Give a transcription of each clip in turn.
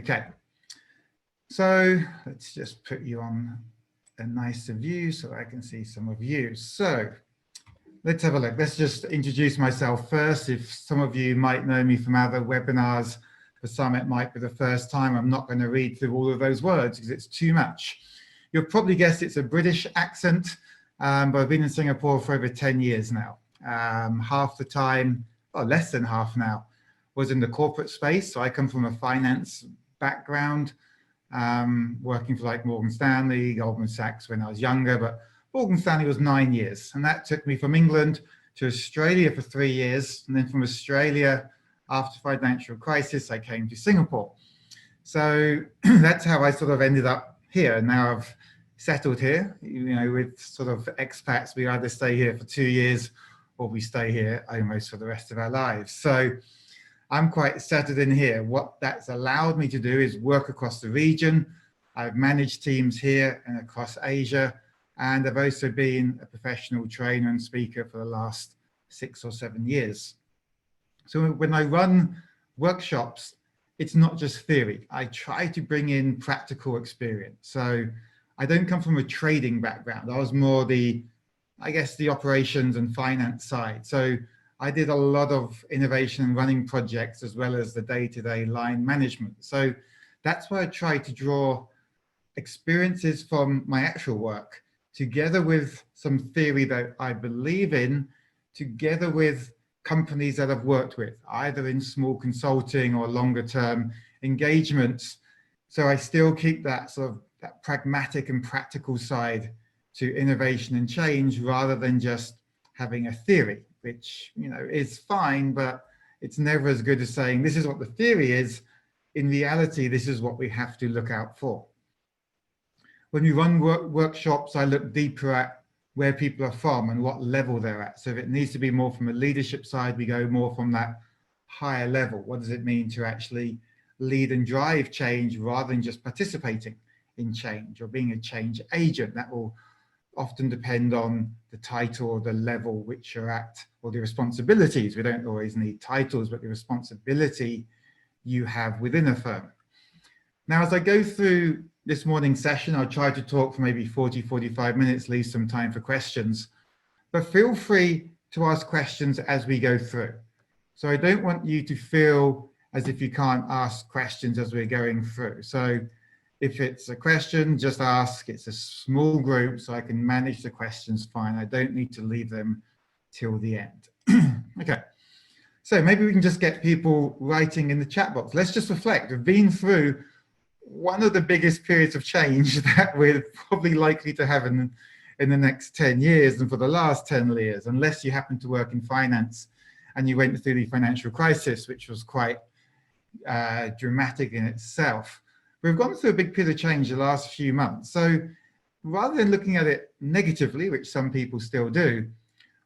Okay, so let's just put you on a nicer view so I can see some of you. So let's have a look. Let's just introduce myself first. If some of you might know me from other webinars, for some it might be the first time. I'm not going to read through all of those words because it's too much. You'll probably guess it's a British accent, but I've been in Singapore for over 10 years now. Half the time, or less than half now, was in the corporate space. So I come from a finance background, working for like Morgan Stanley, Goldman Sachs when I was younger, but Morgan Stanley was 9 years. And that took me from England to Australia for 3 years. And then from Australia, after financial crisis, I came to Singapore. So that's how I sort of ended up here. Now I've settled here, you know, with sort of expats, we either stay here for 2 years or we stay here almost for the rest of our lives. So I'm quite settled in here. What that's allowed me to do is work across the region. I've managed teams here and across Asia, and I've also been a professional trainer and speaker for the last 6 or 7 years. So when I run workshops, it's not just theory. I try to bring in practical experience. So I don't come from a trading background. I was more the, I guess, the operations and finance side. So I did a lot of innovation and running projects as well as the day-to-day line management. So that's why I try to draw experiences from my actual work together with some theory that I believe in, together with companies that I've worked with, either in small consulting or longer term engagements. So I still keep that sort of that pragmatic and practical side to innovation and change rather than just having a theory, which, you know, is fine, but it's never as good as saying this is what the theory is. In reality, this is what we have to look out for. When we run workshops, I look deeper at where people are from and what level they're at. So if it needs to be more from a leadership side, we go more from that higher level. What does it mean to actually lead and drive change rather than just participating in change or being a change agent? That will often depend on the title or the level which you're at, or the responsibilities. We don't always need titles, but the responsibility you have within a firm. Now, as I go through this morning's session, I'll try to talk for maybe 40, 45 minutes, leave some time for questions, but feel free to ask questions as we go through. So I don't want you to feel as if you can't ask questions as we're going through. So if it's a question, just ask. It's a small group, so I can manage the questions fine. I don't need to leave them till the end. Okay, so maybe we can just get people writing in the chat box. Let's just reflect. We've been through one of the biggest periods of change that we're probably likely to have in the next 10 years and for the last 10 years, unless you happen to work in finance and you went through the financial crisis, which was quite dramatic in itself. We've gone through a big period of change the last few months. So rather than looking at it negatively, which some people still do,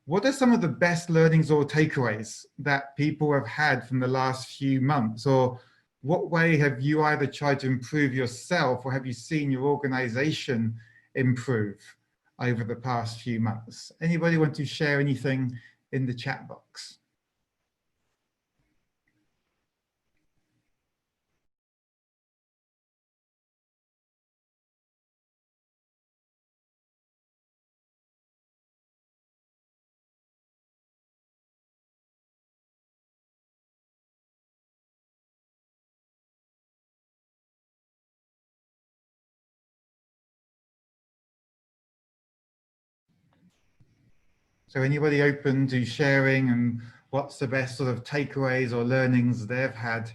what are some of the best learnings or takeaways that people have had from the last few months? Or what way have you either tried to improve yourself or have you seen your organization improve over the past few months? Anybody want to share anything in the chat box? So anybody open to sharing and what's the best sort of takeaways or learnings they've had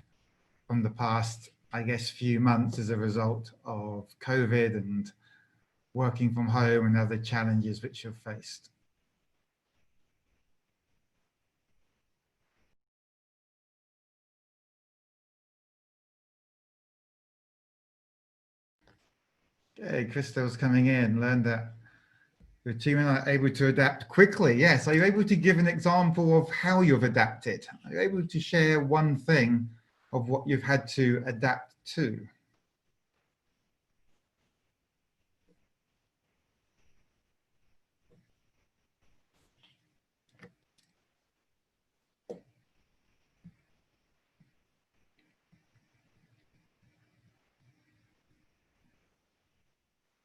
from the past, I guess, few months as a result of COVID and working from home and other challenges which you've faced? Okay, Christel's coming in, learned that your team are able to adapt quickly. Yes, are you able to give an example of how you've adapted? Are you able to share one thing of what you've had to adapt to?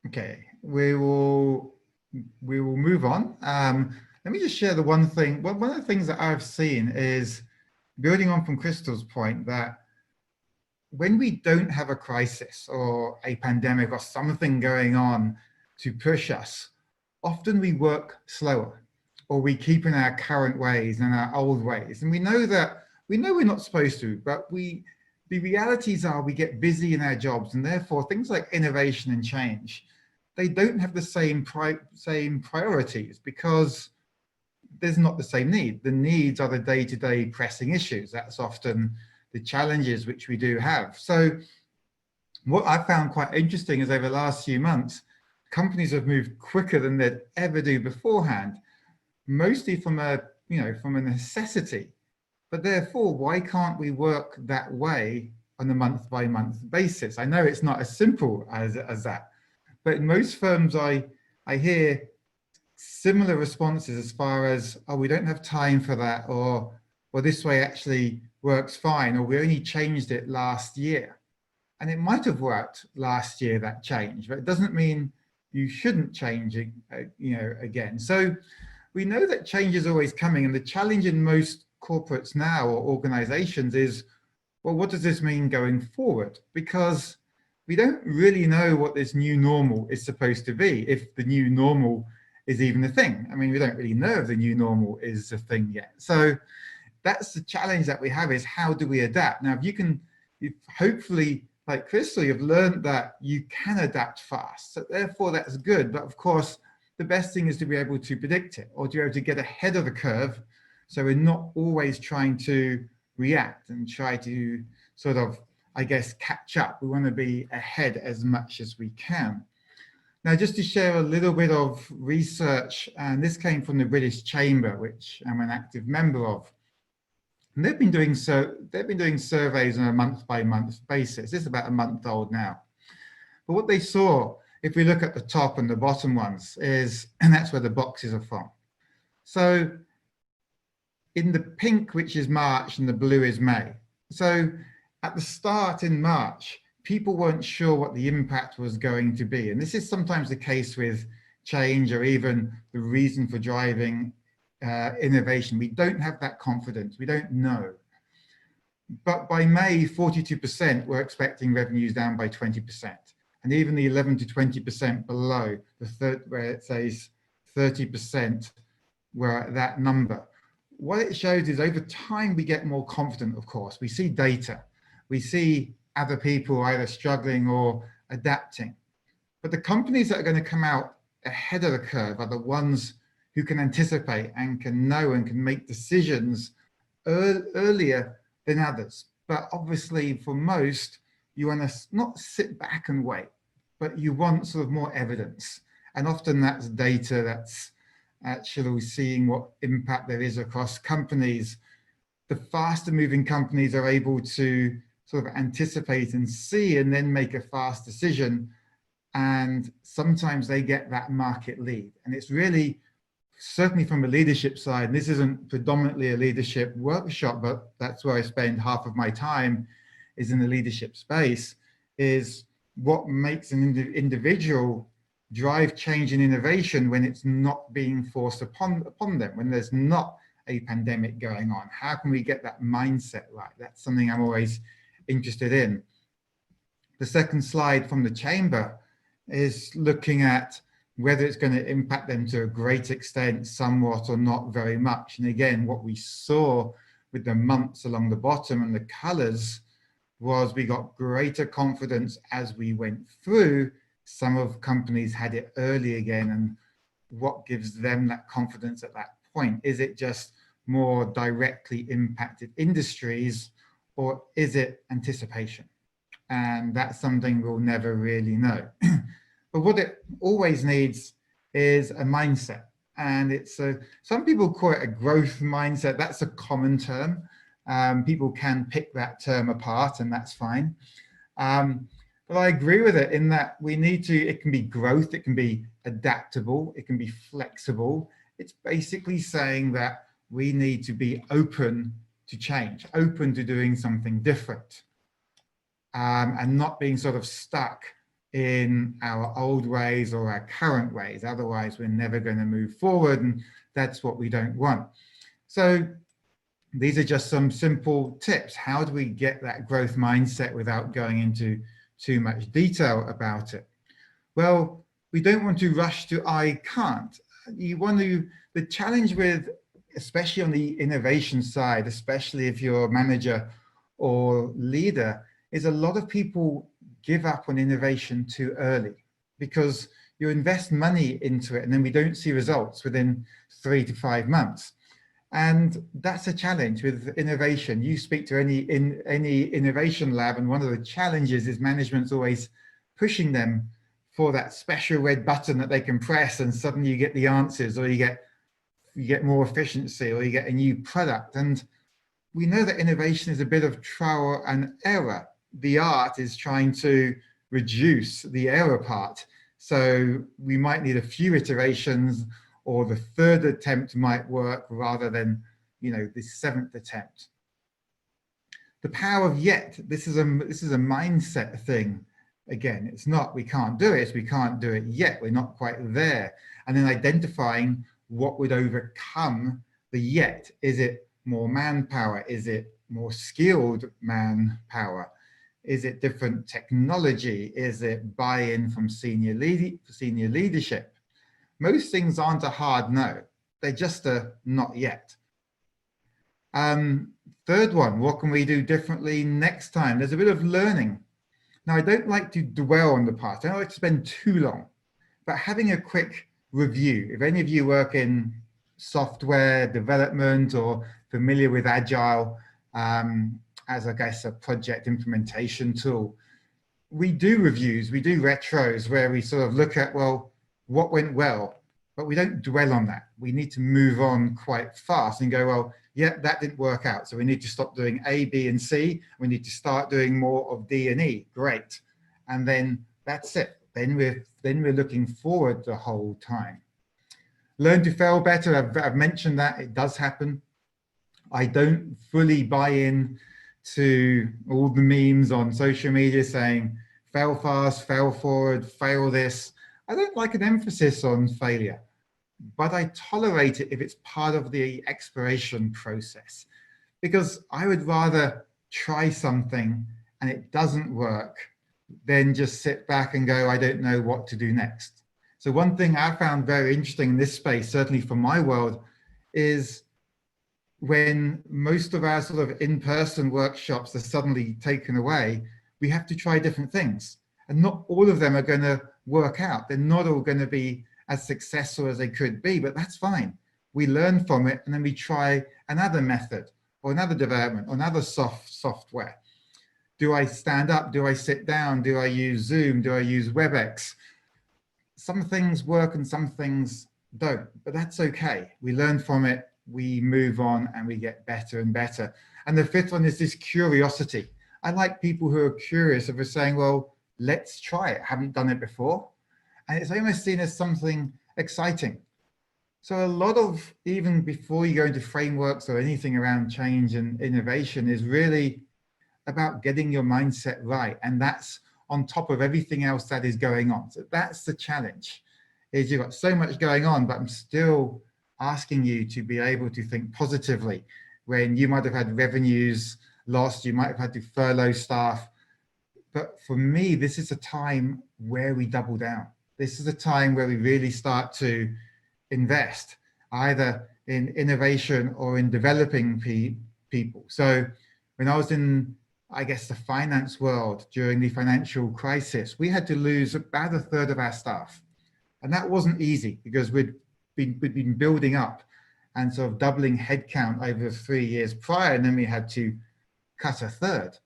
Okay, we will move on. Let me just share the one thing. One of the things that I've seen is, building on from Crystal's point, that when we don't have a crisis or a pandemic or something going on to push us, often we work slower, or we keep in our current ways and our old ways. And we know we're not supposed to, but the realities are we get busy in our jobs, and therefore things like innovation and change, they don't have the same priorities, because there's not the same need. The needs are the day-to-day pressing issues. That's often the challenges which we do have. So what I found quite interesting is, over the last few months, companies have moved quicker than they'd ever do beforehand, mostly from a necessity. But therefore, why can't we work that way on a month-by-month basis? I know it's not as simple as that, but in most firms I hear similar responses as far as, oh, we don't have time for that, or this way actually works fine, or we only changed it last year. And it might have worked last year, that change, but it doesn't mean you shouldn't change it, again. So we know that change is always coming, and the challenge in most corporates now, or organizations, is, well, what does this mean going forward? Because we don't really know what this new normal is supposed to be, if the new normal is even a thing. I mean, we don't really know if the new normal is a thing yet. So that's the challenge that we have, is how do we adapt? Now, if hopefully, like Crystal, you've learned that you can adapt fast. So therefore, that's good. But of course, the best thing is to be able to predict it, or to be able to get ahead of the curve. So we're not always trying to react and try to sort of, I guess, catch up. We want to be ahead as much as we can. Now, just to share a little bit of research, and this came from the British Chamber, which I'm an active member of. And they've been doing surveys on a month-by-month basis. This is about a month old now. But what they saw, if we look at the top and the bottom ones, is, and that's where the boxes are from. So in the pink, which is March, and the blue is May. So at the start in March, people weren't sure what the impact was going to be. And this is sometimes the case with change, or even the reason for driving innovation. We don't have that confidence. We don't know. But by May, 42% were expecting revenues down by 20%. And even the 11 to 20% below, where it says 30% were at that number. What it shows is, over time, we get more confident, of course. We see data. We see other people either struggling or adapting. But the companies that are going to come out ahead of the curve are the ones who can anticipate and can know and can make decisions earlier than others. But obviously, for most, you want to not sit back and wait, but you want sort of more evidence. And often that's data, that's actually seeing what impact there is across companies. The faster moving companies are able to sort of anticipate and see, and then make a fast decision. And sometimes they get that market lead. And it's really, certainly from a leadership side, and this isn't predominantly a leadership workshop, but that's where I spend half of my time, is in the leadership space, is what makes an individual drive change and innovation when it's not being forced upon them, when there's not a pandemic going on. How can we get that mindset right? That's something I'm always interested in. The second slide from the chamber is looking at whether it's going to impact them to a great extent, somewhat, or not very much. And again, what we saw with the months along the bottom and the colors was we got greater confidence as we went through. Some of companies had it early again, and what gives them that confidence at that point? Is it just more directly impacted industries, or is it anticipation? And that's something we'll never really know. But what it always needs is a mindset. And it's some people call it a growth mindset. That's a common term. People can pick that term apart, and that's fine. But I agree with it in that we need to, it can be growth, it can be adaptable, it can be flexible. It's basically saying that we need to be open to change, open to doing something different, and not being sort of stuck in our old ways or our current ways. Otherwise, we're never going to move forward, and that's what we don't want. So these are just some simple tips. How do we get that growth mindset without going into too much detail about it? Well, we don't want to rush to I can't. You want to, the challenge with, especially on the innovation side, especially if you're a manager or leader, is a lot of people give up on innovation too early because you invest money into it and then we don't see results within 3 to 5 months. And that's a challenge with innovation. You speak to any innovation lab, and one of the challenges is management's always pushing them for that special red button that they can press and suddenly you get the answers, or you get more efficiency, or you get a new product. And we know that innovation is a bit of trial and error. The art is trying to reduce the error part. So we might need a few iterations, or the third attempt might work rather than, you know, the 7th attempt. The power of yet, this is a mindset thing. Again, it's not we can't do it, we can't do it yet, we're not quite there. And then identifying what would overcome the yet. Is it more manpower? Is it more skilled manpower? Is it different technology? Is it buy-in from senior leadership? Most things aren't a hard no. They're just a not yet. Third one, what can we do differently next time? There's a bit of learning. Now, I don't like to dwell on the past. I don't like to spend too long, but having a quick review. If any of you work in software development or familiar with Agile as, I guess, a project implementation tool, we do reviews, we do retros where we sort of look at, well, what went well, but we don't dwell on that. We need to move on quite fast and go, well, yeah, that didn't work out. So we need to stop doing A, B, and C. We need to start doing more of D and E. Great. And then that's it. Then we're looking forward the whole time. Learn to fail better. I've mentioned that. It does happen. I don't fully buy in to all the memes on social media saying fail fast, fail forward, fail this. I don't like an emphasis on failure, but I tolerate it if it's part of the exploration process, because I would rather try something and it doesn't work than just sit back and go, I don't know what to do next. So one thing I found very interesting in this space, certainly for my world, is when most of our sort of in-person workshops are suddenly taken away, we have to try different things. And not all of them are going to work out. They're not all going to be as successful as they could be, but that's fine. We learn from it and then we try another method or another development or another software. Do I stand up? Do I sit down? Do I use Zoom? Do I use WebEx? Some things work and some things don't, but that's okay. We learn from it, we move on, and we get better and better. And the fifth one is this curiosity. I like people who are curious, if we're saying, well, let's try it. Haven't done it before. And it's almost seen as something exciting. So a lot of, even before you go into frameworks or anything around change and innovation, is really about getting your mindset right. And that's on top of everything else that is going on. So that's the challenge, is you've got so much going on, but I'm still asking you to be able to think positively. When you might have had revenues lost, you might have had to furlough staff. But for me, this is a time where we double down. This is a time where we really start to invest, either in innovation or in developing people. So when I was in, I guess, the finance world during the financial crisis, we had to lose about 1/3 of our staff. And that wasn't easy because we'd been building up and sort of doubling headcount over 3 years prior, and then we had to cut 1/3.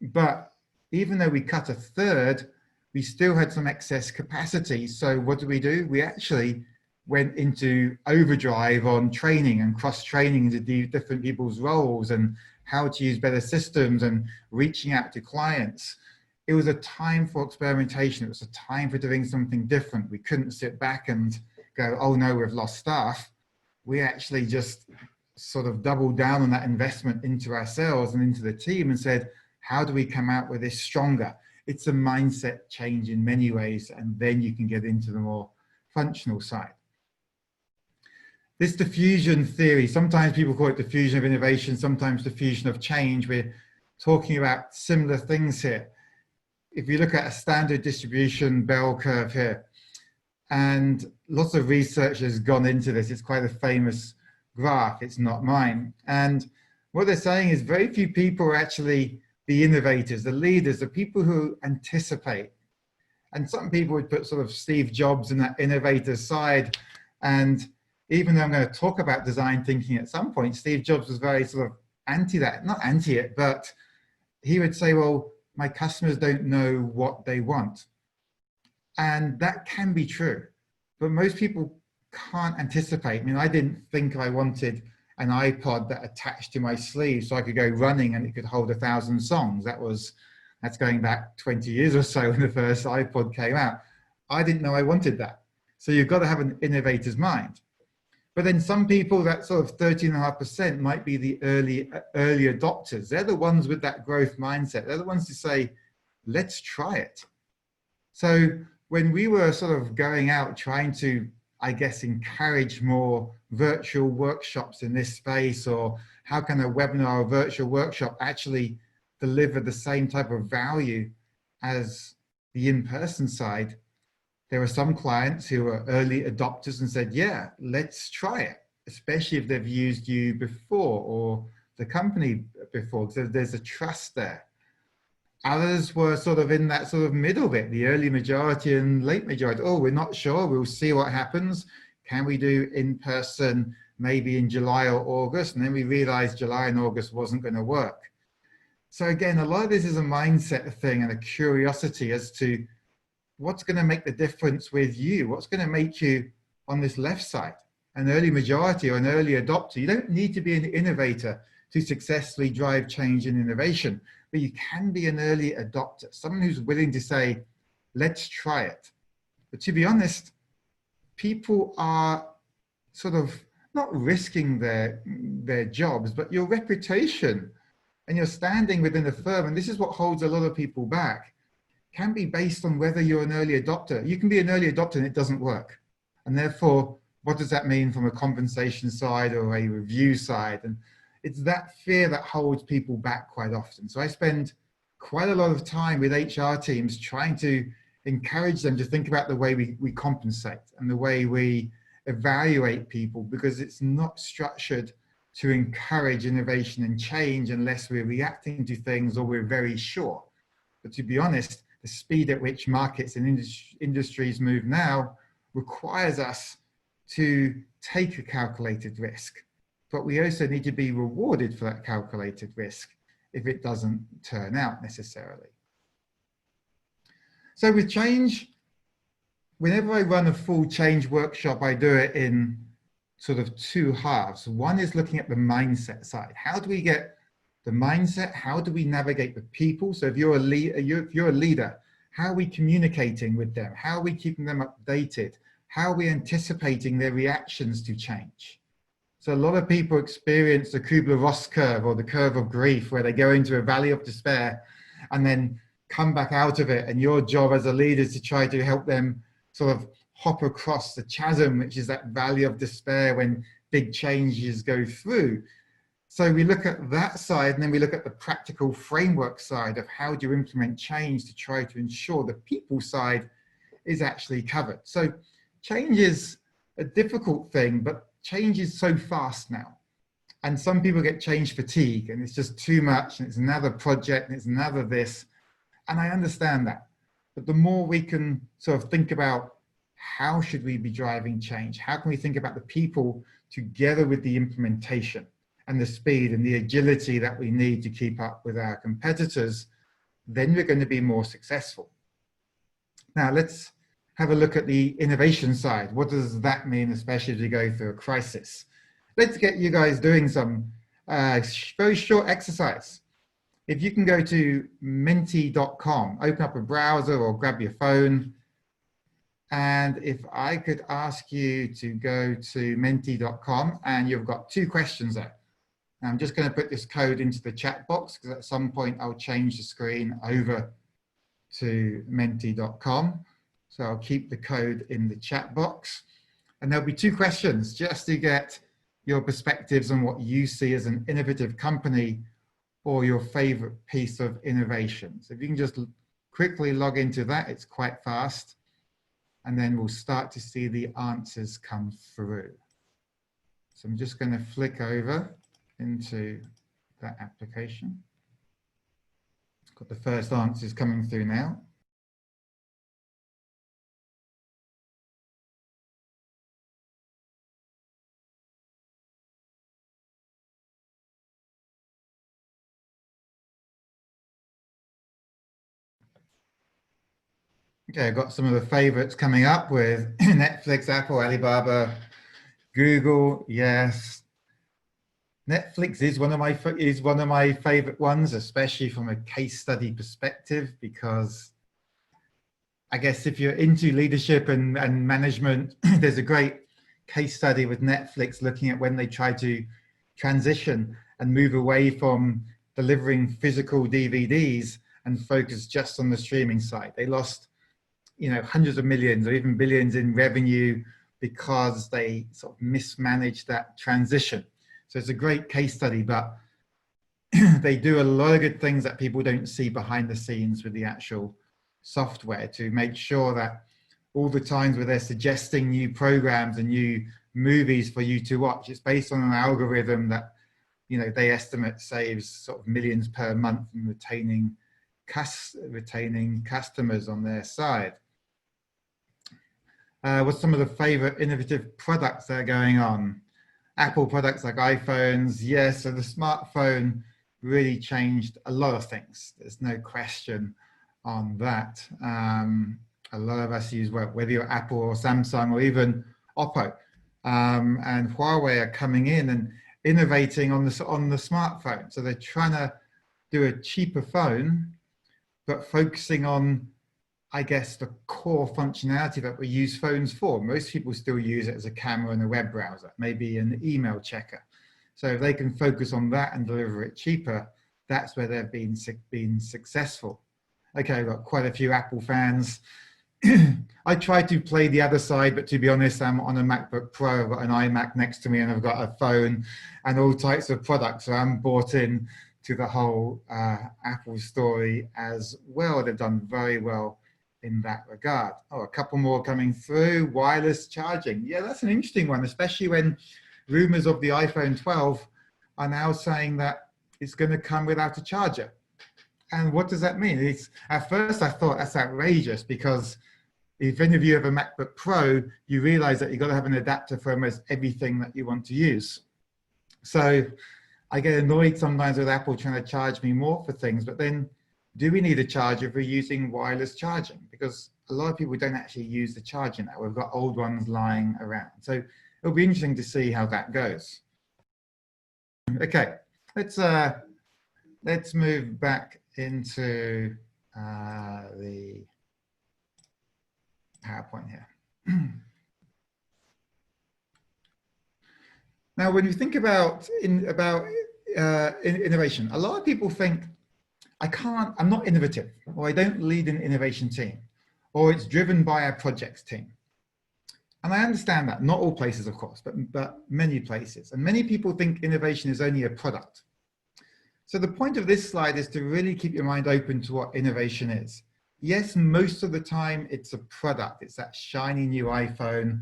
But even though we cut 1/3, we still had some excess capacity. So what do? We actually went into overdrive on training and cross-training into different people's roles and how to use better systems and reaching out to clients. It was a time for experimentation. It was a time for doing something different. We couldn't sit back and go, oh no, we've lost staff. We actually just sort of doubled down on that investment into ourselves and into the team and said, how do we come out with this stronger? it's a mindset change in many ways, and then you can get into the more functional side. This diffusion theory, sometimes people call it diffusion of innovation, sometimes diffusion of change. We're talking about similar things here. If you look at a standard distribution bell curve here, and lots of research has gone into this, it's quite a famous graph, it's not mine. And what they're saying is very few people are actually the innovators, the leaders, the people who anticipate. And some people would put sort of Steve Jobs in that innovator side. And even though I'm going to talk about design thinking at some point, Steve Jobs was very sort of anti that, not anti it, but he would say, well, my customers don't know what they want. And that can be true, but most people can't anticipate. I mean, I didn't think I wanted an iPod that attached to my sleeve so I could go running and it could hold 1,000 songs. That's going back 20 years or so when the first iPod came out. I didn't know I wanted that. So you've got to have an innovator's mind. But then some people, that sort of 13.5% might be the early adopters. They're the ones with that growth mindset. They're the ones who say, let's try it. So when we were sort of going out trying to, I guess, encourage more virtual workshops in this space, or how can a webinar or virtual workshop actually deliver the same type of value as the in-person side, there were some clients who were early adopters and said, yeah, let's try it, especially if they've used you before or the company before, because there's a trust there. Others were sort of in that sort of middle bit, the early majority and late majority. Oh, we're not sure, we'll see what happens. Can we do in person maybe in July or August? And then we realized July and August wasn't going to work. So again, a lot of this is a mindset thing and a curiosity as to what's going to make the difference with you? What's going to make you on this left side, an early majority or an early adopter? You don't need to be an innovator to successfully drive change and innovation, but you can be an early adopter, someone who's willing to say, let's try it. But to be honest, people are sort of not risking their jobs, but your reputation and your standing within the firm, and this is what holds a lot of people back, can be based on whether you're an early adopter. You can be an early adopter and it doesn't work. And therefore, what does that mean from a compensation side or a review side? And it's that fear that holds people back quite often. So I spend quite a lot of time with HR teams trying to encourage them to think about the way we compensate and the way we evaluate people, because it's not structured to encourage innovation and change unless we're reacting to things or we're very sure. But to be honest, the speed at which markets and industries move now requires us to take a calculated risk. But we also need to be rewarded for that calculated risk if it doesn't turn out necessarily. So with change, whenever I run a full change workshop, I do it in sort of two halves. One is looking at the mindset side. How do we get the mindset? How do we navigate the people? So if you're a leader, how are we communicating with them? How are we keeping them updated? How are we anticipating their reactions to change? So a lot of people experience the 𝗂𝗯𝗃 curve or the curve of grief, where they go into a valley of despair and then come back out of it. And your job as a leader is to try to help them sort of hop across the chasm, which is that valley of despair when big changes go through. So we look at that side, and then we look at the practical framework side of how do you implement change to try to ensure the people side is actually covered. So change is a difficult thing, but change is so fast now. And some people get change fatigue, and it's just too much, and it's another project, and it's another this. And I understand that. But the more we can sort of think about how should we be driving change? How can we think about the people together with the implementation and the speed and the agility that we need to keep up with our competitors, then we're going to be more successful. Now let's have a look at the innovation side. What does that mean, especially as we go through a crisis? Let's get you guys doing some very short exercise. If you can go to menti.com, open up a browser or grab your phone. And if I could ask you to go to menti.com, and you've got two questions there. Now, I'm just going to put this code into the chat box, because at some point I'll change the screen over to menti.com. So I'll keep the code in the chat box. And there'll be 2 questions just to get your perspectives on what you see as an innovative company or your favorite piece of innovation. So if you can just quickly log into that, it's quite fast. And then we'll start to see the answers come through. So I'm just going to flick over into that application. Got the first answers coming through now. Okay, I've got some of the favorites coming up with Netflix, Apple, Alibaba, Google. Yes, Netflix is one of my favorite ones, especially from a case study perspective, because I guess if you're into leadership and management, there's a great case study with Netflix looking at when they try to transition and move away from delivering physical DVDs and focus just on the streaming side. They lost, you know, hundreds of millions or even billions in revenue because they sort of mismanaged that transition. So it's a great case study, but they do a lot of good things that people don't see behind the scenes with the actual software to make sure that all the times where they're suggesting new programs and new movies for you to watch, it's based on an algorithm that, you know, they estimate saves sort of millions per month in retaining customers on their side. What's some of the favorite innovative products that are going on? Apple products like iPhones. Yes, so the smartphone really changed a lot of things. There's no question on that. A lot of us use, well, whether you're Apple or Samsung or even Oppo. And Huawei are coming in and innovating on the smartphone. So they're trying to do a cheaper phone, but focusing on, I guess, the core functionality that we use phones for. Most people still use it as a camera and a web browser, maybe an email checker. So if they can focus on that and deliver it cheaper, that's where they've been successful. Okay, I've got quite a few Apple fans. I try to play the other side, but to be honest, I'm on a MacBook Pro, I've got an iMac next to me, and I've got a phone and all types of products. So I'm bought in to the whole Apple story as well. They've done very well in that regard. Oh, a couple more coming through. Wireless charging. Yeah, that's an interesting one, especially when rumors of the iPhone 12 are now saying that it's going to come without a charger. And what does that mean? At first I thought that's outrageous, because if any of you have a MacBook Pro, you realize that you've got to have an adapter for almost everything that you want to use. So I get annoyed sometimes with Apple trying to charge me more for things, but then do we need a charger if we're using wireless charging? Because a lot of people don't actually use the charger now. We've got old ones lying around. So it'll be interesting to see how that goes. Okay, let's move back into the PowerPoint here. Now, when you think about innovation, a lot of people think, I'm not innovative, or I don't lead an innovation team, or it's driven by a projects team. And I understand that, not all places, of course, but many places. And many people think innovation is only a product. So the point of this slide is to really keep your mind open to what innovation is. Yes, most of the time it's a product. It's that shiny new iPhone,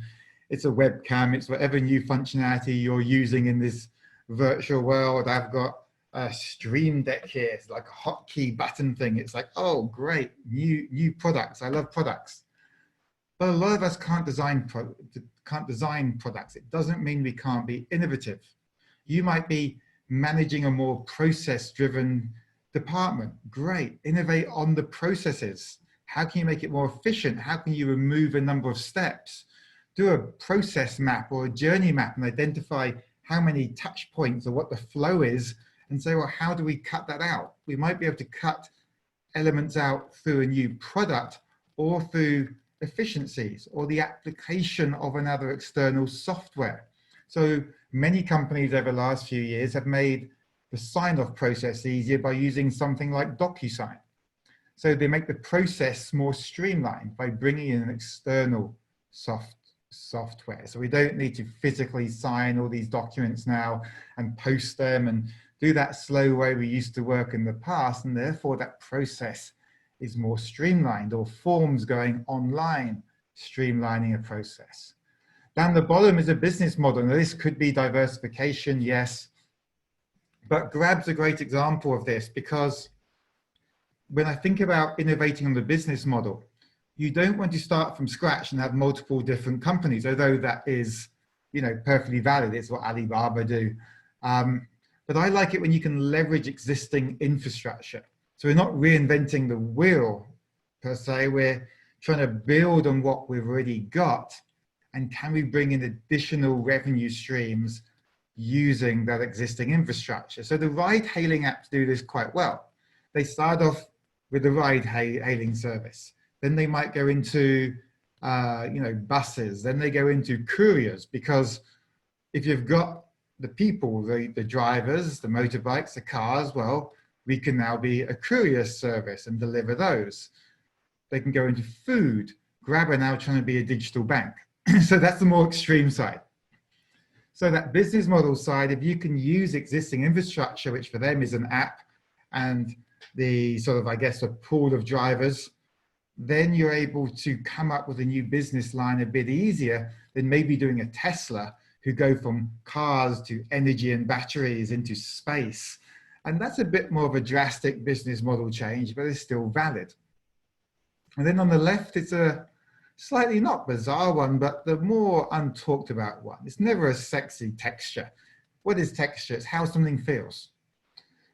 it's a webcam, it's whatever new functionality you're using in this virtual world. I've got a Stream Deck here. It's like a hotkey button thing. It's like, oh, great, new products. I love products. But a lot of us can't design products. It doesn't mean we can't be innovative. You might be managing a more process-driven department. Great, innovate on the processes. How can you make it more efficient? How can you remove a number of steps? Do a process map or a journey map and identify how many touch points or what the flow is, and say, well, how do we cut that out? We might be able to cut elements out through a new product or through efficiencies or the application of another external software. So many companies over the last few years have made the sign-off process easier by using something like DocuSign. So they make the process more streamlined by bringing in an external software. So we don't need to physically sign all these documents now and post them and do that slow way we used to work in the past. And therefore that process is more streamlined, or forms going online, streamlining a process. Down the bottom is a business model. Now, this could be diversification, yes, but Grab's a great example of this, because when I think about innovating on the business model, you don't want to start from scratch and have multiple different companies, although that is, perfectly valid. It's what Alibaba do. But I like it when you can leverage existing infrastructure. So we're not reinventing the wheel per se, we're trying to build on what we've already got, and can we bring in additional revenue streams using that existing infrastructure? So the ride-hailing apps do this quite well. They start off with the ride-hailing service. Then they might go into buses. Then they go into couriers, because if you've got the people, the drivers, the motorbikes, the cars, well, we can now be a courier service and deliver those. They can go into food. Grab are now trying to be a digital bank. So that's the more extreme side. So that business model side, if you can use existing infrastructure, which for them is an app and the sort of, I guess, a pool of drivers, then you're able to come up with a new business line a bit easier than maybe doing a Tesla, who go from cars to energy and batteries into space. And that's a bit more of a drastic business model change, but it's still valid. And then on the left, it's a slightly not bizarre one, but the more untalked about one. It's never a sexy texture. What is texture? It's how something feels.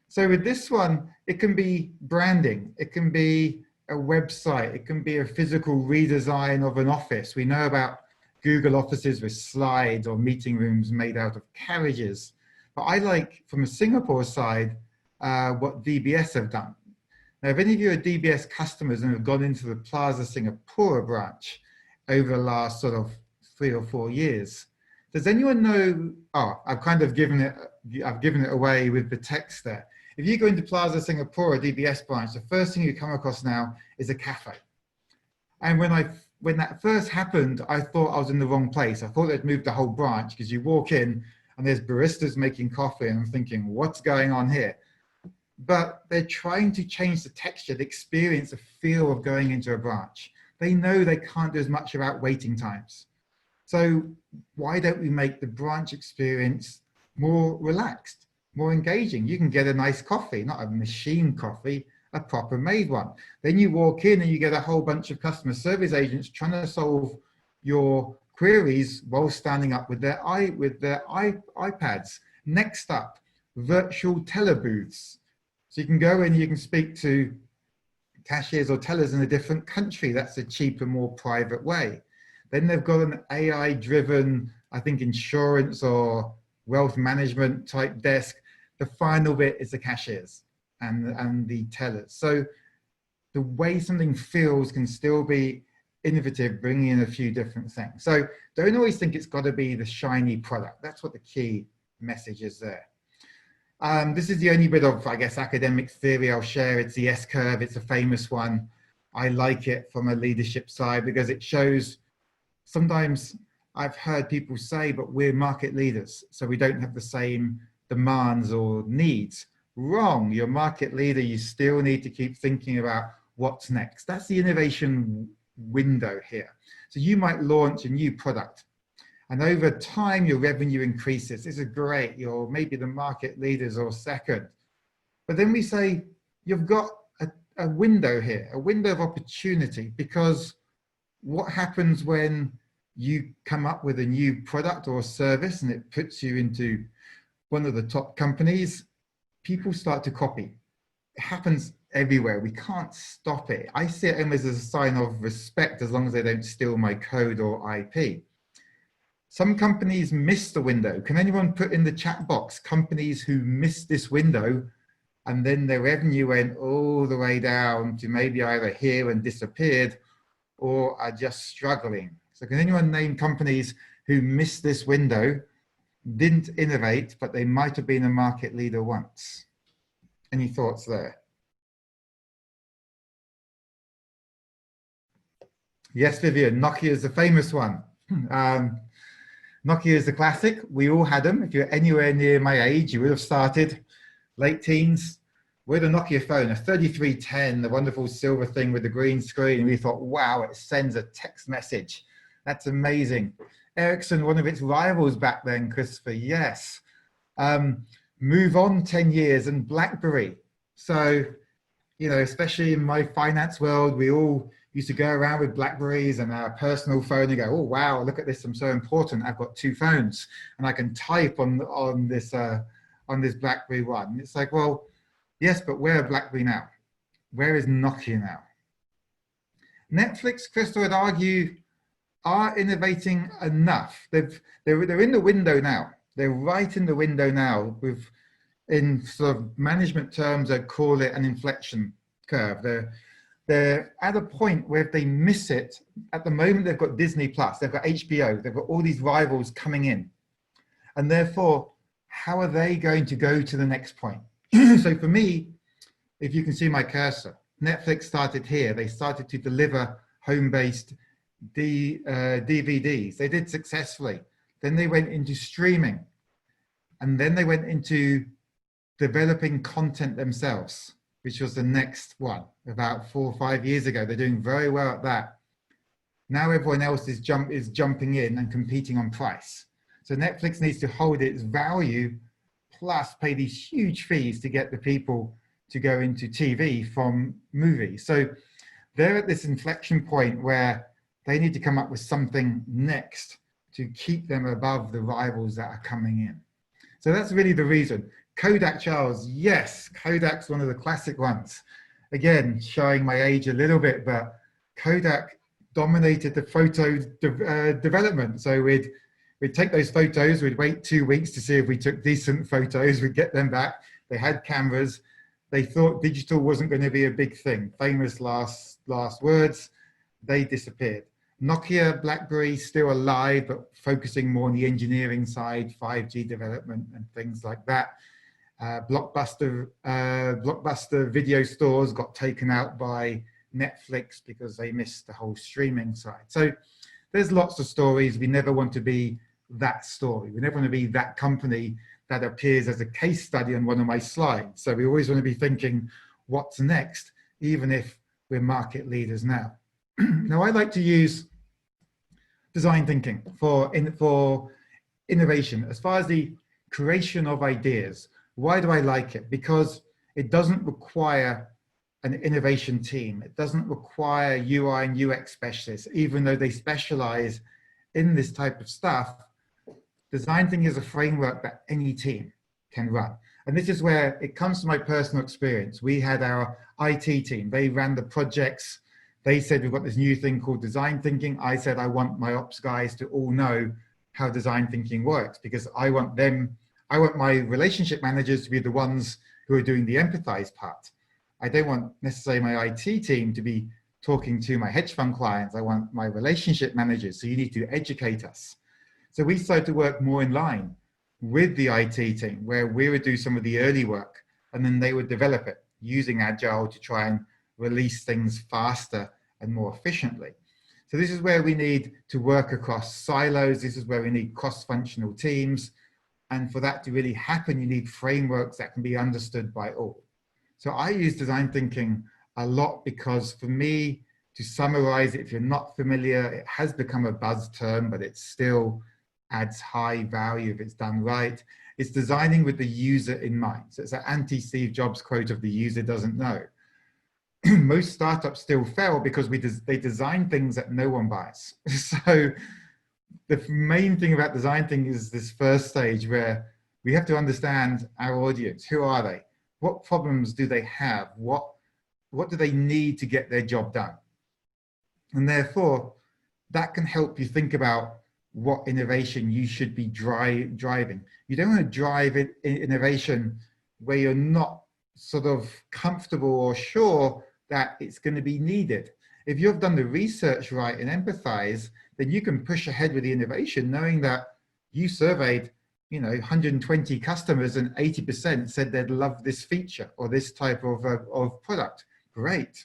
So with this one, it can be branding. It can be a website. It can be a physical redesign of an office. We know about Google offices with slides or meeting rooms made out of carriages. But I like, from a Singapore side, what DBS have done. Now, if any of you are DBS customers and have gone into the Plaza Singapore branch over the last sort of 3 or 4 years, does anyone know, I've kind of given it away with the text there. If you go into Plaza Singapore, a DBS branch, the first thing you come across now is a cafe. And when that first happened, I thought I was in the wrong place. I thought they'd moved the whole branch, because you walk in and there's baristas making coffee, and I'm thinking, what's going on here? But they're trying to change the texture, the experience, the feel of going into a branch. They know they can't do as much about waiting times. So why don't we make the branch experience more relaxed, more engaging? You can get a nice coffee, not a machine coffee, a proper made one. Then you walk in and you get a whole bunch of customer service agents trying to solve your queries while standing up with their iPads. Next up, virtual teller booths. So you can go in, you can speak to cashiers or tellers in a different country. That's a cheaper, more private way. Then they've got an AI-driven, I think, insurance or wealth management type desk. The final bit is the cashiers and the tellers. So the way something feels can still be innovative, bringing in a few different things. So don't always think it's got to be the shiny product. That's what the key message is there. This is the only bit of, I guess, academic theory I'll share. It's the S-curve. It's a famous one. I like it from a leadership side because it shows, sometimes I've heard people say, but we're market leaders, so we don't have the same demands or needs. Wrong. You're market leader. You still need to keep thinking about what's next. That's the innovation window here. So you might launch a new product, and over time, your revenue increases. This is great. You're maybe the market leaders or second. But then we say, you've got a window here, a window of opportunity, because what happens when you come up with a new product or service and it puts you into one of the top companies? People start to copy. It happens everywhere. We can't stop it. I see it almost as a sign of respect, as long as they don't steal my code or IP. Some companies miss the window. Can anyone put in the chat box companies who missed this window and then their revenue went all the way down to maybe either here and disappeared, or are just struggling? So can anyone name companies who missed this window, didn't innovate, but they might have been a market leader once? Any thoughts there? Yes, Vivian, Nokia is the famous one. Nokia is the classic. We all had them. If you're anywhere near my age, you would have started late teens with a Nokia phone, a 3310, the wonderful silver thing with the green screen. And we thought, wow, it sends a text message. That's amazing. Ericsson, one of its rivals back then, Christopher, yes. Move on 10 years and BlackBerry. So, you know, especially in my finance world, we all used to go around with BlackBerries and our personal phone and go, oh, wow, look at this, I'm so important. I've got 2 phones and I can type on this BlackBerry one. It's like, well, yes, but where BlackBerry now? Where is Nokia now? Netflix, Crystal, would argue, are innovating enough. They're in the window now. They're right in the window now. With, in sort of management terms, I'd call it an inflection curve. They're at a point where if they miss it, at the moment they've got Disney Plus, they've got HBO, they've got all these rivals coming in. And therefore, how are they going to go to the next point? So for me, if you can see my cursor, Netflix started here. They started to deliver home-based DVDs. They did successfully. Then they went into streaming. And then they went into developing content themselves, which was the next one about 4 or 5 years ago. They're doing very well at that. Now everyone else is jumping in and competing on price. So Netflix needs to hold its value plus pay these huge fees to get the people to go into TV from movies. So they're at this inflection point where they need to come up with something next to keep them above the rivals that are coming in. So that's really the reason. Kodak, Charles, yes, Kodak's one of the classic ones. Again, showing my age a little bit, but Kodak dominated the photo development. So we'd take those photos, we'd wait 2 weeks to see if we took decent photos, we'd get them back. They had cameras. They thought digital wasn't going to be a big thing. Famous last words, they disappeared. Nokia, BlackBerry, still alive, but focusing more on the engineering side, 5G development and things like that. Blockbuster video stores got taken out by Netflix because they missed the whole streaming side. So there's lots of stories. We never want to be that story. We never want to be that company that appears as a case study on one of my slides. So we always want to be thinking, what's next, even if we're market leaders now. Now, I like to use design thinking for innovation. As far as the creation of ideas, why do I like it? Because it doesn't require an innovation team. It doesn't require UI and UX specialists, even though they specialize in this type of stuff. Design thinking is a framework that any team can run. And this is where it comes to my personal experience. We had our IT team. They ran the projects. They said, we've got this new thing called design thinking. I said, I want my ops guys to all know how design thinking works, because I want my relationship managers to be the ones who are doing the empathize part. I don't want necessarily my IT team to be talking to my hedge fund clients. I want my relationship managers. So you need to educate us. So we started to work more in line with the IT team, where we would do some of the early work and then they would develop it using Agile to try and release things faster and more efficiently. So this is where we need to work across silos. This is where we need cross-functional teams. And for that to really happen, you need frameworks that can be understood by all. So I use design thinking a lot because for me, to summarize it, if you're not familiar, it has become a buzz term, but it still adds high value if it's done right. It's designing with the user in mind. So it's an anti-Steve Jobs quote of the user doesn't know. Most startups still fail because they design things that no one buys. So the main thing about design thinking is this first stage where we have to understand our audience. Who are they? What problems do they have? What do they need to get their job done? And therefore, that can help you think about what innovation you should be driving. You don't want to drive innovation where you're not sort of comfortable or sure that it's going to be needed. If you've done the research right and empathize, then you can push ahead with the innovation knowing that you surveyed 120 customers and 80% said they'd love this feature or this type of product. Great.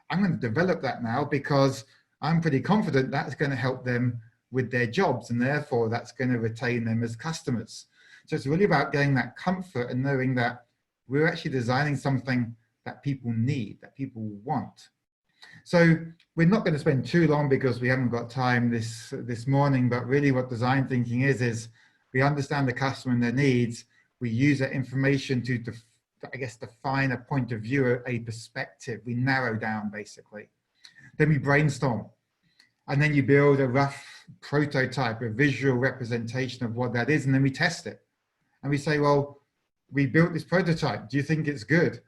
I'm going to develop that now because I'm pretty confident that's going to help them with their jobs, and therefore that's going to retain them as customers. So it's really about getting that comfort and knowing that we're actually designing something that people need, that people want. So we're not going to spend too long because we haven't got time this morning, but really what design thinking is we understand the customer and their needs. We use that information to, I guess, define a point of view, a perspective. We narrow down, basically. Then we brainstorm. And then you build a rough prototype, a visual representation of what that is, and then we test it. And we say, well, we built this prototype. Do you think it's good?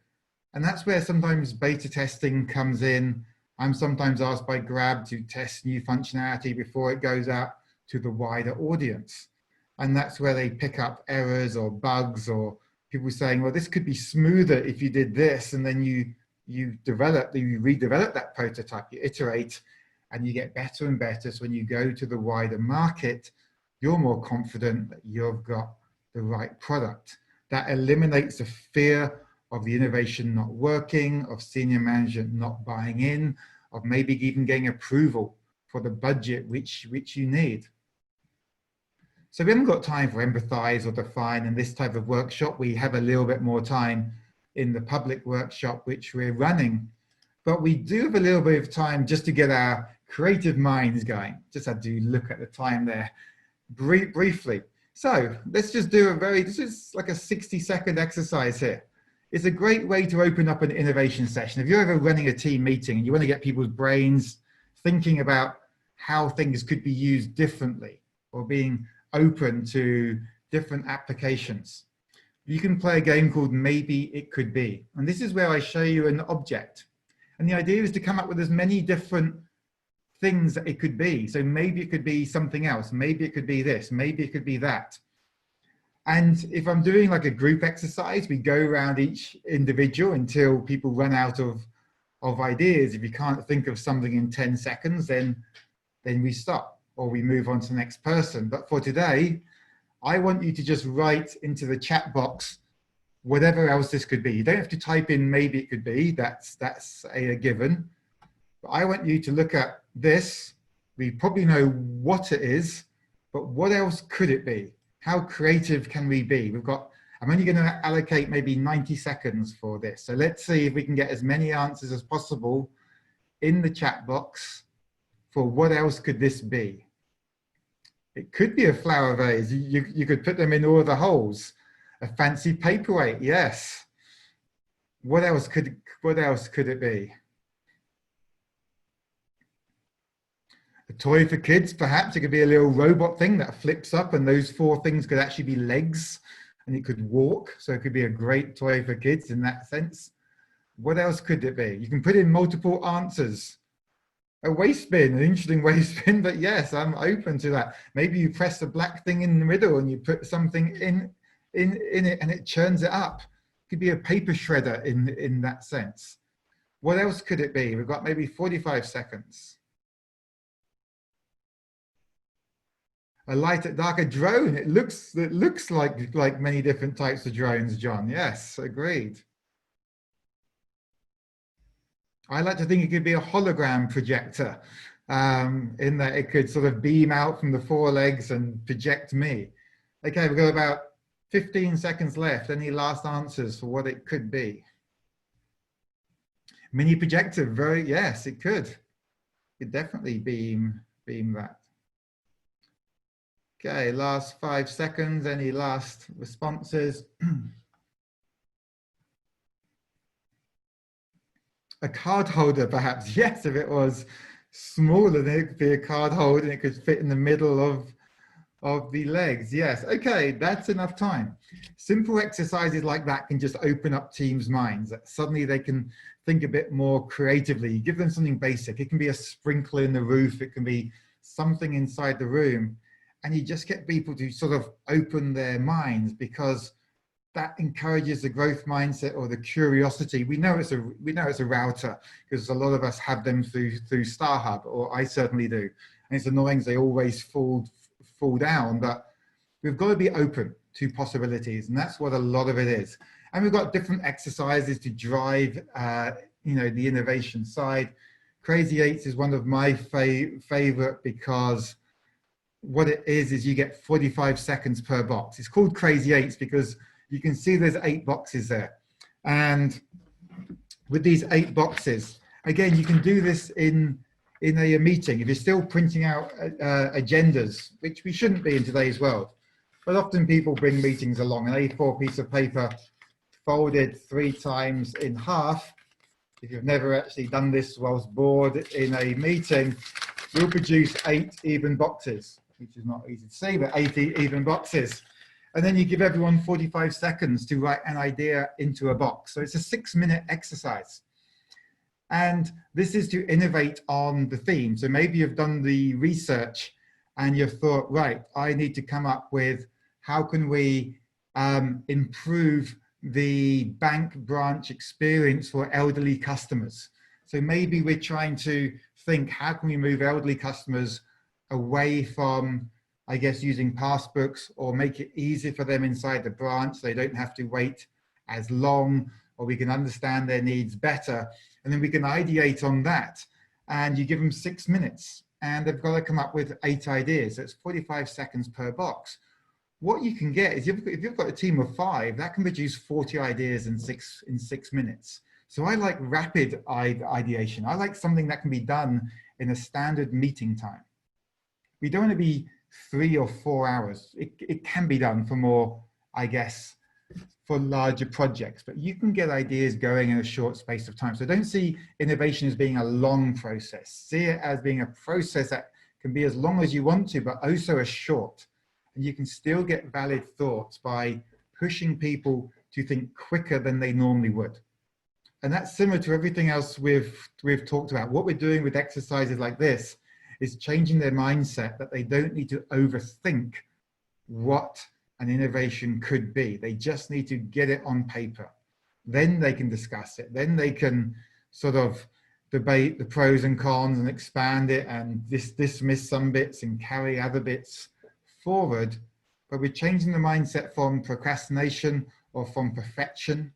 And that's where sometimes beta testing comes in. I'm sometimes asked by Grab to test new functionality before it goes out to the wider audience. And that's where they pick up errors or bugs or people saying, well, this could be smoother if you did this. And then you redevelop that prototype, you iterate, and you get better and better. So when you go to the wider market, you're more confident that you've got the right product. That eliminates the fear of the innovation not working, of senior management not buying in, of maybe even getting approval for the budget which you need. So we haven't got time for empathize or define in this type of workshop. We have a little bit more time in the public workshop which we're running, but we do have a little bit of time just to get our creative minds going. Just had to look at the time there briefly. So let's just do this is like a 60-second exercise here. It's a great way to open up an innovation session. If you're ever running a team meeting and you want to get people's brains thinking about how things could be used differently or being open to different applications, you can play a game called Maybe It Could Be. And this is where I show you an object. And the idea is to come up with as many different things that it could be. So maybe it could be something else. Maybe it could be this. Maybe it could be that. And if I'm doing like a group exercise, we go around each individual until people run out of ideas. If you can't think of something in 10 seconds, then we stop or we move on to the next person. But for today, I want you to just write into the chat box whatever else this could be. You don't have to type in maybe it could be, that's a given. But I want you to look at this. We probably know what it is, but what else could it be? How creative can we be? I'm only going to allocate maybe 90 seconds for this. So let's see if we can get as many answers as possible in the chat box for what else could this be. It could be a flower vase. You could put them in all the holes. A fancy paperweight, yes. What else could it be? A toy for kids, perhaps. It could be a little robot thing that flips up, and those 4 things could actually be legs, and it could walk. So it could be a great toy for kids in that sense. What else could it be? You can put in multiple answers. A waste bin, an interesting waste bin, but yes, I'm open to that. Maybe you press the black thing in the middle and you put something in it and it churns it up. It could be a paper shredder in that sense. What else could it be? We've got maybe 45 seconds. A light, darker drone. It looks like many different types of drones, John. Yes, agreed. I like to think it could be a hologram projector, in that it could sort of beam out from the 4 legs and project me. Okay, we've got about 15 seconds left. Any last answers for what it could be? Mini projector, yes, it could. It could definitely beam that. Okay, last 5 seconds. Any last responses? A card holder, perhaps. Yes, if it was smaller, then it could be a card holder and it could fit in the middle of the legs. Yes, okay, that's enough time. Simple exercises like that can just open up teams' minds. Suddenly they can think a bit more creatively. Give them something basic. It can be a sprinkler in the roof. It can be something inside the room. And you just get people to sort of open their minds, because that encourages the growth mindset or the curiosity. We know it's a router, because a lot of us have them through StarHub, or I certainly do. And it's annoying, they always fall down, but we've got to be open to possibilities, and that's what a lot of it is. And we've got different exercises to drive, the innovation side. 𝗟𝗂𝗍𝗋𝗃 is one of my favorite because what it is you get 45 seconds per box. It's called 𝗟𝗍𝗋𝗃 because you can see there's 8 boxes there. And with these 8 boxes, again, you can do this in a meeting. If you're still printing out agendas, which we shouldn't be in today's world, but often people bring meetings along, an A4 piece of paper folded 3 times in half. If you've never actually done this whilst bored in a meeting, you'll produce 8 even boxes, which is not easy to say, but 8 even boxes. And then you give everyone 45 seconds to write an idea into a box. So it's a 6-minute exercise. And this is to innovate on the theme. So maybe you've done the research and you've thought, right, I need to come up with how can we improve the bank branch experience for elderly customers. So maybe we're trying to think, how can we move elderly customers away from, I guess, using passbooks, or make it easy for them inside the branch so they don't have to wait as long, or we can understand their needs better. And then we can ideate on that. And you give them 6 minutes and they've got to come up with 8 ideas. So it's 45 seconds per box. What you can get is if you've got a team of 5, that can produce 40 ideas in 6 minutes. So I like rapid ideation. I like something that can be done in a standard meeting time. We don't want to be 3 or 4 hours. It can be done for more, I guess, for larger projects, but you can get ideas going in a short space of time. So don't see innovation as being a long process. See it as being a process that can be as long as you want to, but also as short. And you can still get valid thoughts by pushing people to think quicker than they normally would. And that's similar to everything else we've talked about. What we're doing with exercises like this is changing their mindset that they don't need to overthink what an innovation could be. They just need to get it on paper. Then they can discuss it. Then they can sort of debate the pros and cons and expand it and dismiss some bits and carry other bits forward. But we're changing the mindset from procrastination or from perfection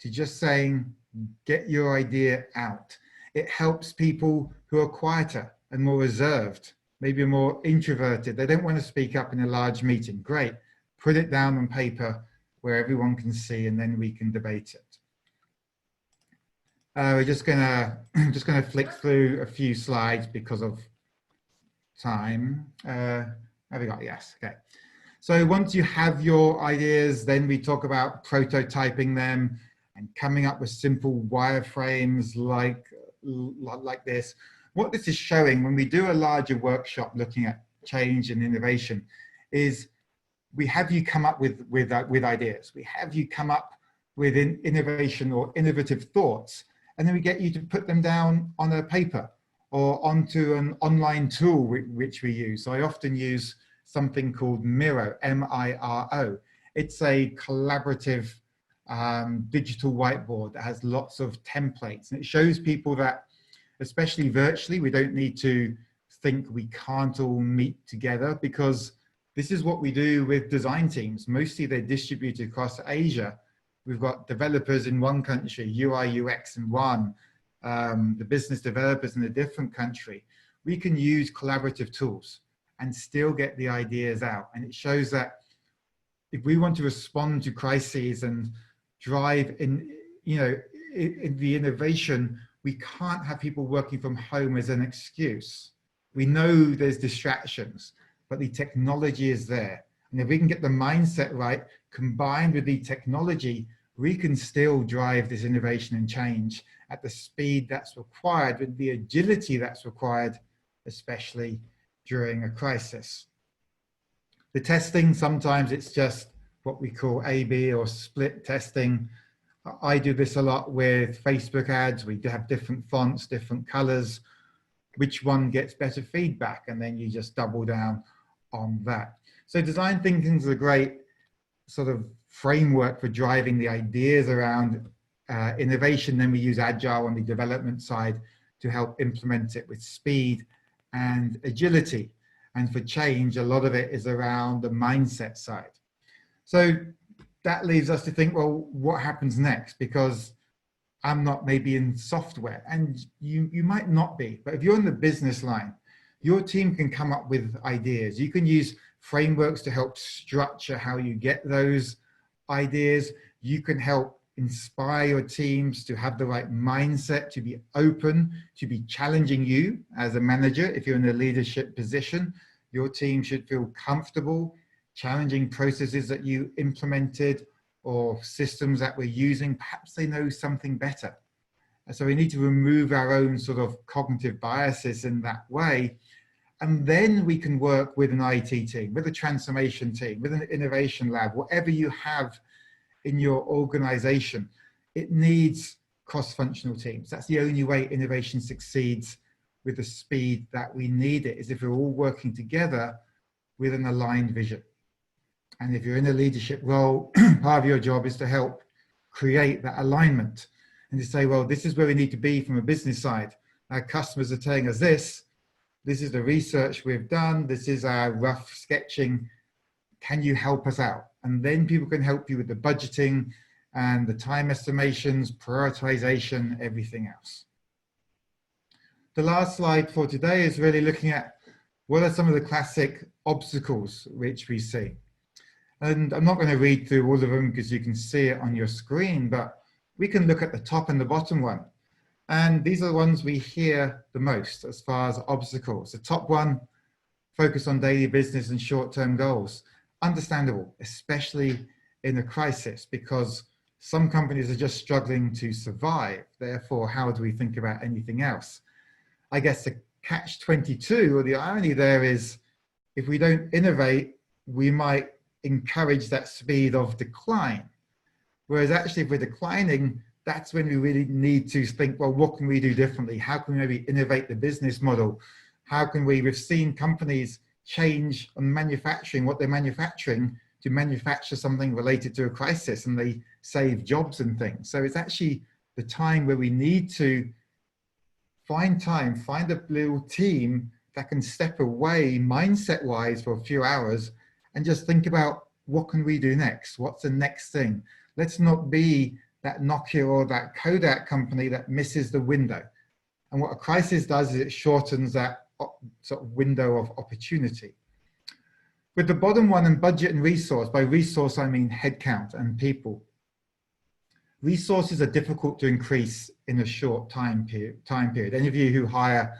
to just saying, get your idea out. It helps people who are quieter and more reserved, maybe more introverted. They don't want to speak up in a large meeting. Great. Put it down on paper where everyone can see, and then we can debate it. We're just gonna flick through a few slides because of time. Have we got? Yes. Okay. So once you have your ideas, then we talk about prototyping them and coming up with simple wireframes like this. What this is showing when we do a larger workshop looking at change and innovation is we have you come up with ideas. We have you come up with innovation or innovative thoughts, and then we get you to put them down on a paper or onto an online tool which we use. So I often use something called Miro, M-I-R-O. It's a collaborative digital whiteboard that has lots of templates, and it shows people that, especially virtually, we don't need to think we can't all meet together, because this is what we do with design teams. Mostly they're distributed across Asia. We've got developers in one country, UI, UX in one, the business developers in a different country. We can use collaborative tools and still get the ideas out. And it shows that if we want to respond to crises and drive in, in the innovation, we can't have people working from home as an excuse. We know there's distractions, but the technology is there. And if we can get the mindset right, combined with the technology, we can still drive this innovation and change at the speed that's required, with the agility that's required, especially during a crisis. The testing, sometimes it's just what we call A/B or split testing. I do this a lot with Facebook ads. We have different fonts, different colors. Which one gets better feedback? And then you just double down on that. So design thinking is a great sort of framework for driving the ideas around innovation. Then we use Agile on the development side to help implement it with speed and agility. And for change, a lot of it is around the mindset side. So that leaves us to think, well, what happens next? Because I'm not maybe in software, and you might not be, but if you're in the business line, your team can come up with ideas. You can use frameworks to help structure how you get those ideas. You can help inspire your teams to have the right mindset, to be open, to be challenging you as a manager. If you're in a leadership position, your team should feel comfortable challenging processes that you implemented or systems that we're using. Perhaps they know something better. And so we need to remove our own sort of cognitive biases in that way. And then we can work with an IT team, with a transformation team, with an innovation lab, whatever you have in your organization. It needs cross-functional teams. That's the only way innovation succeeds with the speed that we need it, is if we're all working together with an aligned vision. And if you're in a leadership role, part of your job is to help create that alignment and to say, well, this is where we need to be from a business side. Our customers are telling us this. This is the research we've done. This is our rough sketching. Can you help us out? And then people can help you with the budgeting and the time estimations, prioritization, everything else. The last slide for today is really looking at what are some of the classic obstacles which we see. And I'm not going to read through all of them because you can see it on your screen, but we can look at the top and the bottom one. And these are the ones we hear the most as far as obstacles. The top one, focus on daily business and short-term goals. Understandable, especially in a crisis, because some companies are just struggling to survive. Therefore, how do we think about anything else? I guess the catch-22, or the irony there, is if we don't innovate, we might encourage that speed of decline. Whereas actually, if we're declining, that's when we really need to think, well, what can we do differently? How can we maybe innovate the business model? How can we've seen companies change on manufacturing, what they're manufacturing, to manufacture something related to a crisis, and they save jobs and things. So it's actually the time where we need to find time, find a little team that can step away mindset-wise for a few hours and just think about, what can we do next? What's the next thing? Let's not be that Nokia or that Kodak company that misses the window. And what a crisis does is it shortens that sort of window of opportunity. With the bottom one, in budget and resource, by resource I mean headcount and people. Resources are difficult to increase in a short time period. Any of you who hire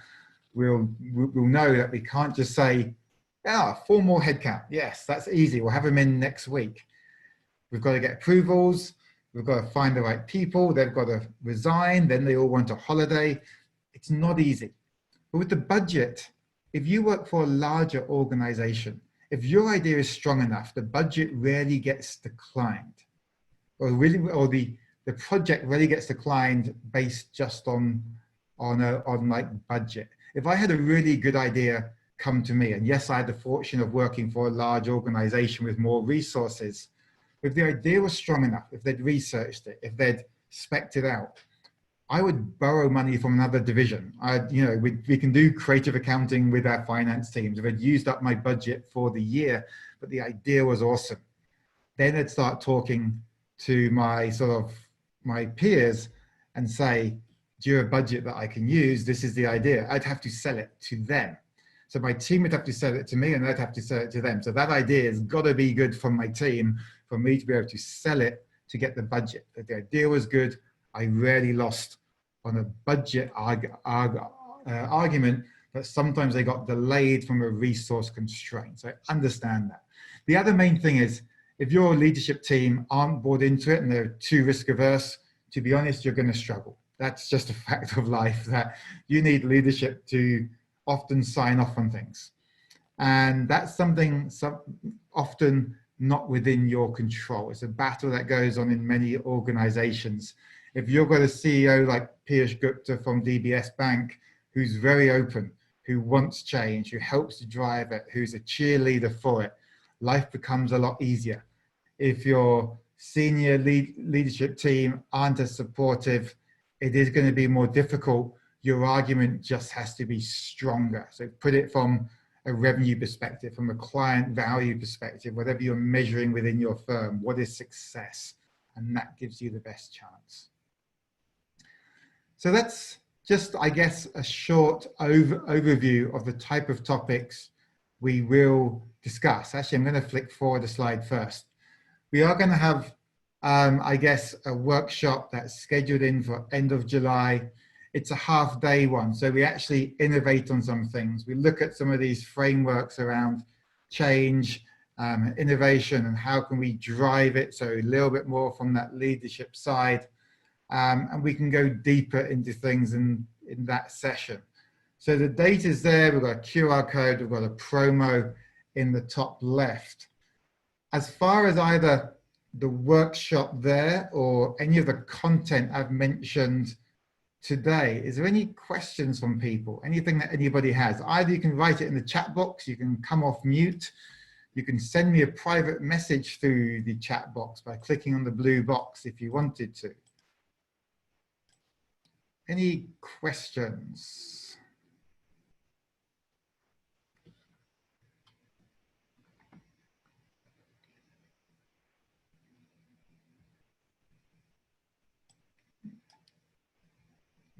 will know that we can't just say, yeah, 4 more headcount. Yes, that's easy. We'll have them in next week. We've got to get approvals. We've got to find the right people. They've got to resign. Then they all want a holiday. It's not easy. But with the budget, if you work for a larger organization, if your idea is strong enough, the budget rarely gets declined, or the project really gets declined based just on like budget. If I had a really good idea come to me, and yes, I had the fortune of working for a large organization with more resources, if the idea was strong enough, if they'd researched it, if they'd spec'd it out, I would borrow money from another division. We can do creative accounting with our finance teams. If I'd used up my budget for the year, but the idea was awesome, then I'd start talking to my peers and say, do you have a budget that I can use? This is the idea. I'd have to sell it to them. So my team would have to sell it to me, and I'd have to sell it to them. So that idea has got to be good from my team for me to be able to sell it to get the budget. If the idea was good, I rarely lost on a budget argument, but sometimes they got delayed from a resource constraint. So I understand that. The other main thing is, if your leadership team aren't bought into it and they're too risk averse, to be honest, you're going to struggle. That's just a fact of life, that you need leadership to often sign off on things. And that's something often not within your control. It's a battle that goes on in many organizations. If you've got a CEO like Piyush Gupta from DBS Bank, who's very open, who wants change, who helps to drive it, who's a cheerleader for it, life becomes a lot easier. If your senior leadership team aren't as supportive, it is going to be more difficult. Your argument just has to be stronger. So put it from a revenue perspective, from a client value perspective, whatever you're measuring within your firm, what is success? And that gives you the best chance. So that's just, I guess, a short overview of the type of topics we will discuss. Actually, I'm going to flick forward a slide first. We are going to have, I guess, a workshop that's scheduled in for end of July. It's a half-day one, so we actually innovate on some things. We look at some of these frameworks around change, innovation, and how can we drive it, so a little bit more from that leadership side. And we can go deeper into things in that session. So the date is there, we've got a QR code, we've got a promo in the top left. As far as either the workshop there or any of the content I've mentioned today, is there any questions from people? Anything that anybody has? Either you can write it in the chat box, you can come off mute, you can send me a private message through the chat box by clicking on the blue box if you wanted to. Any questions?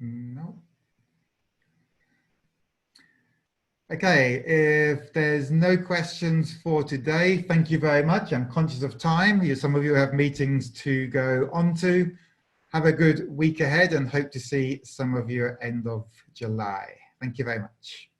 No. Okay, if there's no questions for today, thank you very much. I'm conscious of time. Some of you have meetings to go on to. Have a good week ahead and hope to see some of you at end of July. Thank you very much.